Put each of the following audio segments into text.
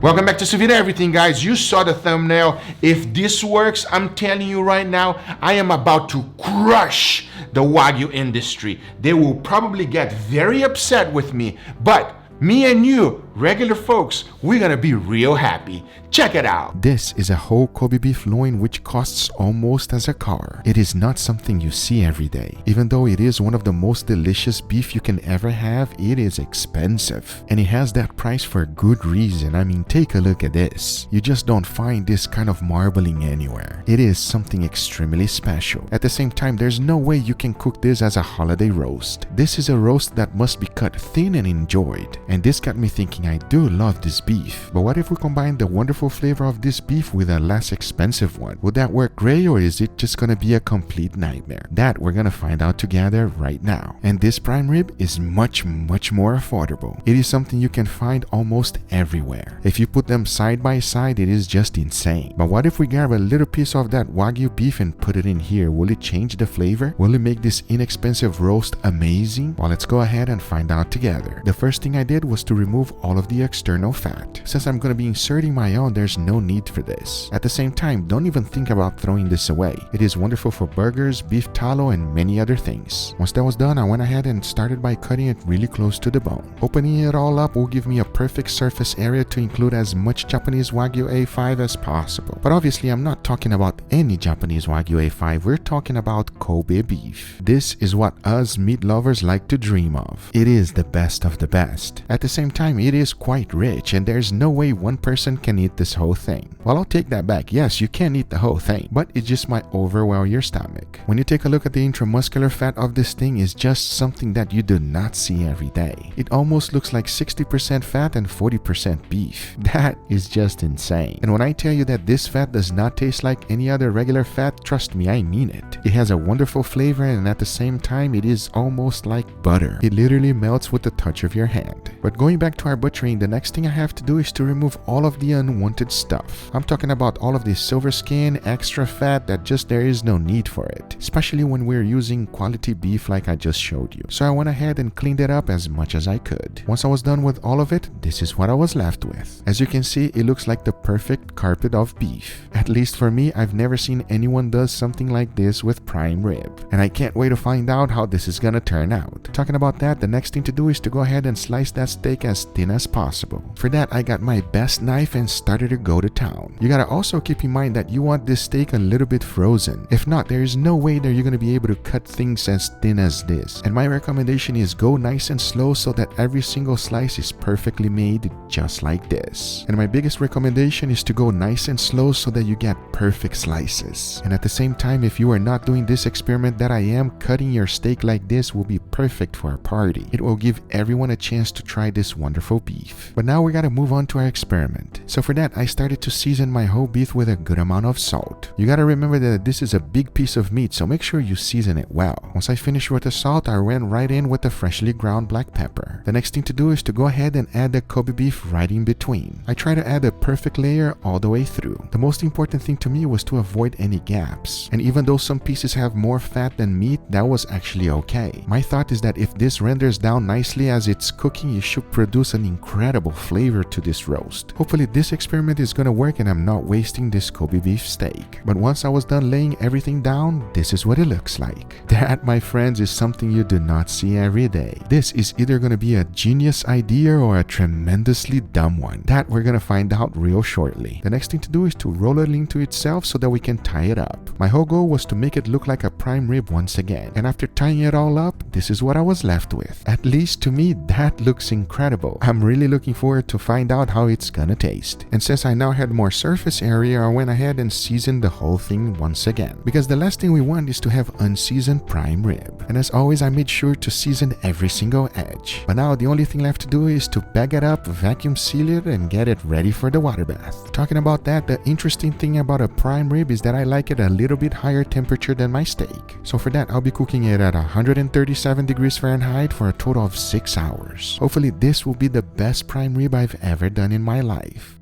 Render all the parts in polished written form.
Welcome back to Sous Vide Everything, guys. You saw the thumbnail. If this works, I'm telling you right now, I am about to crush the Wagyu industry. They will probably get very upset with me, but me and you, regular folks, we're gonna be real happy. Check it out. This is a whole Kobe beef loin which costs almost as a car. It is not something you see every day. Even though it is one of the most delicious beef you can ever have, it is expensive. And it has that price for a good reason. I mean, take a look at this. You just don't find this kind of marbling anywhere. It is something extremely special. At the same time, there's no way you can cook this as a holiday roast. This is a roast that must be cut thin and enjoyed. And this got me thinking, I do love this beef. But what if we combine the wonderful flavor of this beef with a less expensive one? Would that work great, or is it just gonna be a complete nightmare? That we're gonna find out together right now. And this prime rib is much more affordable. It is something you can find almost everywhere. If you put them side by side, it is just insane. But what if we grab a little piece of that Wagyu beef and put it in here? Will it change the flavor? Will it make this inexpensive roast amazing? Well, let's go ahead and find out together. The first thing I did was to remove all of the external fat. Since I'm going to be inserting my own, there's no need for this. At the same time, don't even think about throwing this away. It is wonderful for burgers, beef tallow, and many other things. Once that was done, I went ahead and started by cutting it really close to the bone. Opening it all up will give me a perfect surface area to include as much Japanese Wagyu A5 as possible. But obviously, I'm not talking about any Japanese Wagyu A5. We're talking about Kobe beef. This is what us meat lovers like to dream of. It is the best of the best. At the same time, it is quite rich, and there's no way one person can eat this whole thing. Well, I'll take that back. Yes, you can eat the whole thing, but it just might overwhelm your stomach. When you take a look at the intramuscular fat of this thing, is just something that you do not see every day. It almost looks like 60% fat and 40% beef. That is just insane. And when I tell you that this fat does not taste like any other regular fat, trust me, I mean it. It has a wonderful flavor, and at the same time, it is almost like butter. It literally melts with the touch of your hand. But going back to our butchering, the next thing I have to do is to remove all of the unwanted stuff. I'm talking about all of this silver skin, extra fat that just there is no need for it, especially when we're using quality beef like I just showed you. So I went ahead and cleaned it up as much as I could. Once I was done with all of it, this is what I was left with. As you can see, it looks like the perfect carpet of beef. At least for me, I've never seen anyone does something like this with prime rib. And I can't wait to find out how this is gonna turn out. Talking about that, the next thing to do is to go ahead and slice that steak as thin as possible. For that, I got my best knife and started to go to town. You gotta also keep in mind that you want this steak a little bit frozen. If not, there is no way that you're gonna be able to cut things as thin as this. And my recommendation is go nice and slow so that every single slice is perfectly made just like this. And my biggest recommendation is to go nice and slow so that you get perfect slices. And at the same time, if you are not doing this experiment that I am, cutting your steak like this will be perfect for a party. It will give everyone a chance to try this wonderful beef. But now we gotta move on to our experiment. So for that, I started to season my whole beef with a good amount of salt. You gotta remember that this is a big piece of meat, so make sure you season it well. Once I finished with the salt, I went right in with the freshly ground black pepper. The next thing to do is to go ahead and add the Kobe beef right in between. I try to add a perfect layer all the way through. The most important thing to me was to avoid any gaps. And even though some pieces have more fat than meat, that was actually okay. My thought is that if this renders down nicely as it's cooking, it should produce an incredible flavor to this roast. Hopefully this experiment is gonna work and I'm not wasting this Kobe beef steak. But once I was done laying everything down, this is what it looks like. That, my friends, is something you do not see every day. This is either gonna be a genius idea or a tremendously dumb one. That we're gonna find out real shortly. The next thing to do is to roll it into itself so that we can tie it up. My whole goal was to make it look like a prime rib once again. And after tying it all up, this is what I was left with. At least to me, that looks incredible. I'm really looking forward to find out how it's gonna taste. And since I now had more surface area, I went ahead and seasoned the whole thing once again. Because the last thing we want is to have unseasoned prime rib. And as always, I made sure to season every single edge. But now the only thing left to do is to bag it up, vacuum seal it, and get it ready for the water bath. Talking about that, the interesting thing about a prime rib is that I like it a little bit higher temperature than my steak. So for that, I'll be cooking it at 137 degrees Fahrenheit for a total of 6 hours. Hopefully this will be the best prime rib I've ever done in my life.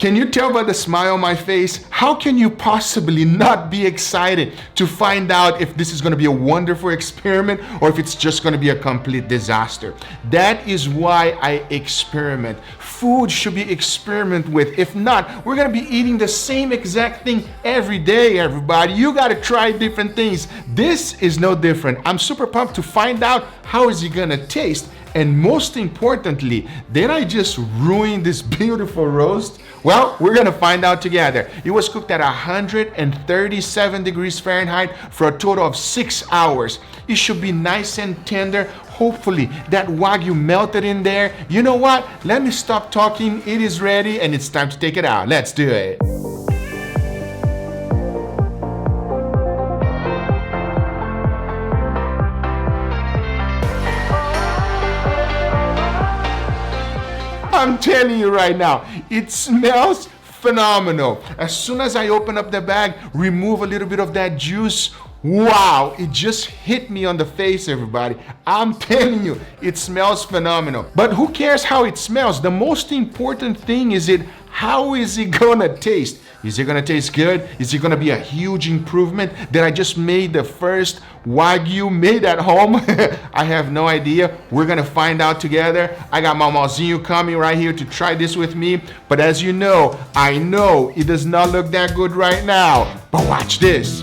Can you tell by the smile on my face? How can you possibly not be excited to find out if this is going to be a wonderful experiment or if it's just going to be a complete disaster? That is why I experiment. Food should be experimented with. If not, we're going to be eating the same exact thing every day, everybody. You got to try different things. This is no different. I'm super pumped to find out how is it going to taste. And most importantly, did I just ruin this beautiful roast? Well, we're gonna find out together. It was cooked at 137 degrees Fahrenheit for a total of 6 hours. It should be nice and tender. Hopefully that Wagyu melted in there. You know what? Let me stop talking. It is ready and it's time to take it out. Let's do it. I'm telling you right now, it smells phenomenal. As soon as I open up the bag, remove a little bit of that juice, wow, it just hit me on the face, everybody. I'm telling you, it smells phenomenal. But who cares how it smells? The most important thing is how is it gonna taste? Is it gonna taste good? Is it gonna be a huge improvement that I just made the first Wagyu made at home? I have no idea. We're gonna find out together. I got my Mauzinho coming right here to try this with me. But as you know, I know it does not look that good right now. But watch this.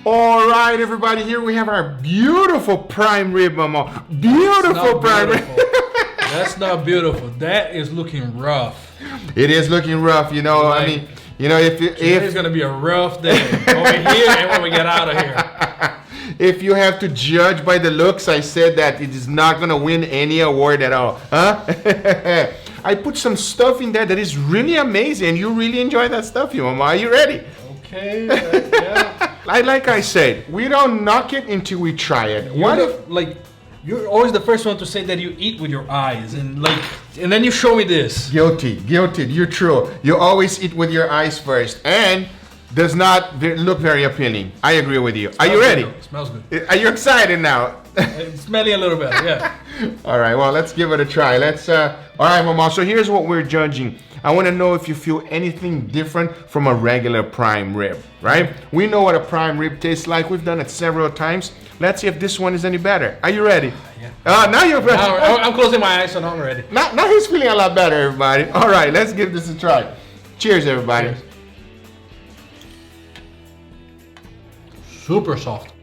All right, everybody, here we have our beautiful prime rib, mama. Beautiful prime rib. That's not beautiful. That is looking rough. It is looking rough, you know. Like, I mean, you know, if it's gonna be a rough day over here and when we get out of here. If you have to judge by the looks, I said that it is not gonna win any award at all, huh? I put some stuff in there that is really amazing, and you really enjoy that stuff, you mama. Are you ready? Okay. Yeah. Like I said, we don't knock it until we try it. You're always the first one to say that you eat with your eyes, and then you show me this. Guilty. You're true. You always eat with your eyes first, and does not look very appealing. I agree with you. Are you ready? It smells good. Are you excited now? It's smelling a little better, yeah. All right, well, let's give it a try. All right, mama, so here's what we're judging. I want to know if you feel anything different from a regular prime rib, right? We know what a prime rib tastes like. We've done it several times. Let's see if this one is any better. Are you ready? Yeah. Now you're ready. I'm closing my eyes, so now I'm ready. Now he's feeling a lot better, everybody. All right, let's give this a try. Cheers, everybody. Cheers. Super soft.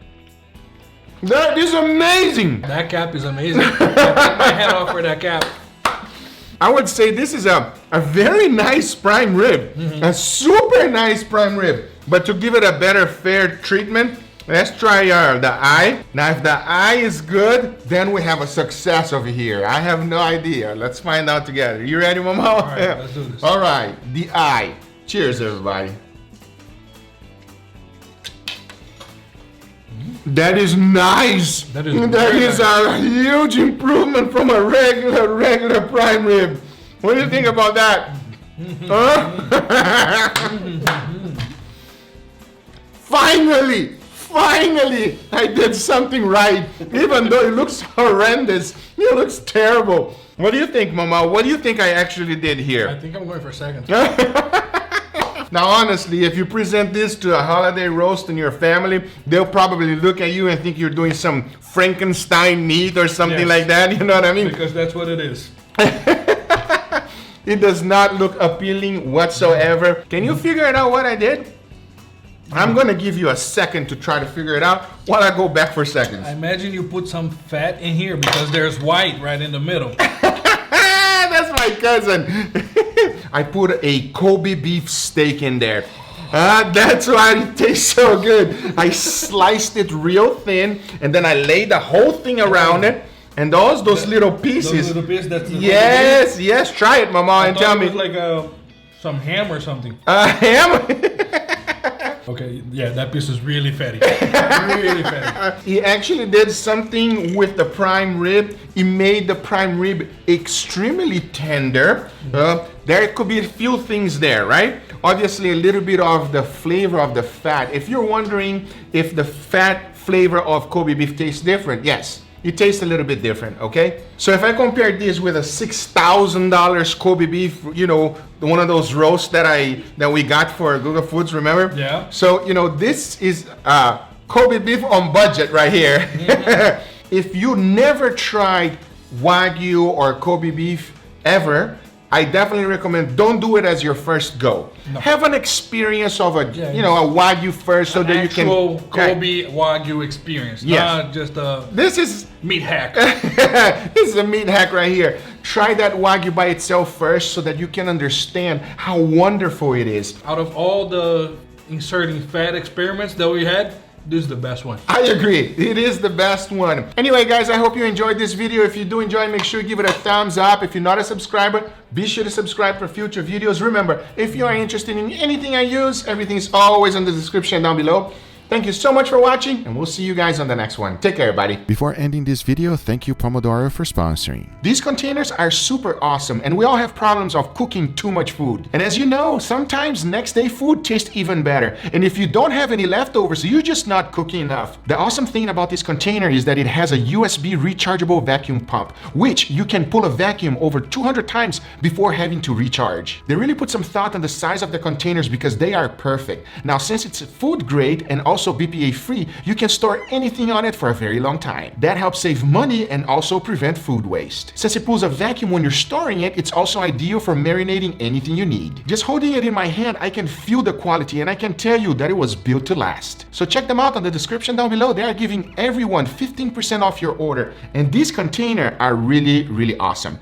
That is amazing. That cap is amazing. I take my head off for that cap. I would say this is a very nice prime rib. Mm-hmm. A super nice prime rib. But to give it a better, fair treatment, let's try the eye. Now, if the eye is good, then we have a success over here. I have no idea. Let's find out together. You ready, mama? All right, let's do this. All right, the eye. Cheers, everybody. That is nice. That is a huge improvement from a regular prime rib. What do you think about that? Huh? Finally, I did something right. Even though it looks horrendous, it looks terrible. What do you think, mama? What do you think I actually did here? I think I'm going for second. Now, honestly, if you present this to a holiday roast in your family, they'll probably look at you and think you're doing some Frankenstein meat or something like that. You know what I mean? Because that's what it is. It does not look appealing whatsoever. Can you figure it out what I did? I'm going to give you a second to try to figure it out while I go back for seconds. I imagine you put some fat in here because there's white right in the middle. That's my cousin. I put a Kobe beef steak in there. That's why it tastes so good. I sliced it real thin, and then I laid the whole thing around it. And those little pieces. Those little pieces. That's the yes. Try it, mama, and tell me. It was like some ham or something. Ham? Okay, yeah, that piece is really fatty. Really fatty. He actually did something with the prime rib. He made the prime rib extremely tender. There could be a few things there, right? Obviously, a little bit of the flavor of the fat. If you're wondering if the fat flavor of Kobe beef tastes different, yes. It tastes a little bit different, okay? So if I compare this with a $6,000 Kobe beef, you know, one of those roasts that we got for Guga Foods, remember? Yeah. So, you know, this is Kobe beef on budget right here. Mm-hmm. If you never tried Wagyu or Kobe beef ever, I definitely recommend don't do it as your first go. No. Have an experience of a Wagyu first, so that you can Kobe Wagyu experience. Yes. Not just a meat hack. This is a meat hack right here. Try that Wagyu by itself first, so that you can understand how wonderful it is. Out of all the inserting fat experiments that we had, this is the best one. I agree. It is the best one. Anyway, guys, I hope you enjoyed this video. If you do enjoy, make sure you give it a thumbs up. If you're not a subscriber, be sure to subscribe for future videos. Remember, if you are interested in anything I use, everything is always in the description down below. Thank you so much for watching, and we'll see you guys on the next one. Take care, everybody. Before ending this video, thank you Pomodoro for sponsoring. These containers are super awesome, and we all have problems of cooking too much food. And as you know, sometimes next day food tastes even better. And if you don't have any leftovers, you're just not cooking enough. The awesome thing about this container is that it has a USB rechargeable vacuum pump, which you can pull a vacuum over 200 times before having to recharge. They really put some thought on the size of the containers because they are perfect. Now, since it's food grade and also BPA free, you can store anything on it for a very long time. That helps save money and also prevent food waste. Since it pulls a vacuum when you're storing it, it's also ideal for marinating anything you need. Just holding it in my hand, I can feel the quality, and I can tell you that it was built to last. So check them out on the description down below. They are giving everyone 15% off your order, and these containers are really, really awesome.